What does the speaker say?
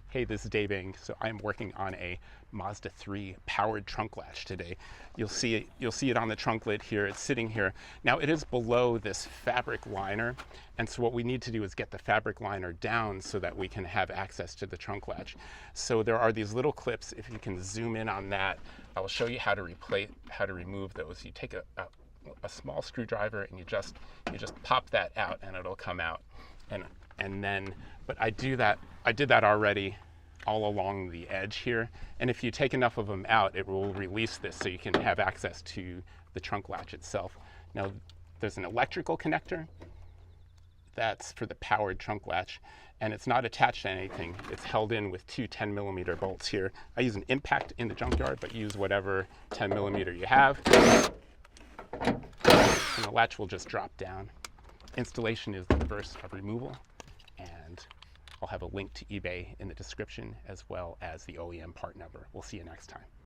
Hey, this is Dave Ing. So I'm working on a Mazda 3 powered trunk latch today. You'll see it on the trunk lid here. It's sitting here. Now it is below this fabric liner, and so what we need to do is get the fabric liner down so that we can have access to the trunk latch. So there are these little clips. If you can zoom in on that, I will show you how to remove those. You take a small screwdriver and you just pop that out and it'll come out. And then, but I did that already all along the edge here. And if you take enough of them out, it will release this so you can have access to the trunk latch itself. Now, there's an electrical connector that's for the powered trunk latch, and it's not attached to anything. It's held in with two 10mm bolts here. I use an impact in the junkyard, but use whatever 10mm you have. And the latch will just drop down. Installation is the reverse of removal, and I'll have a link to eBay in the description as well as the OEM part number. We'll see you next time.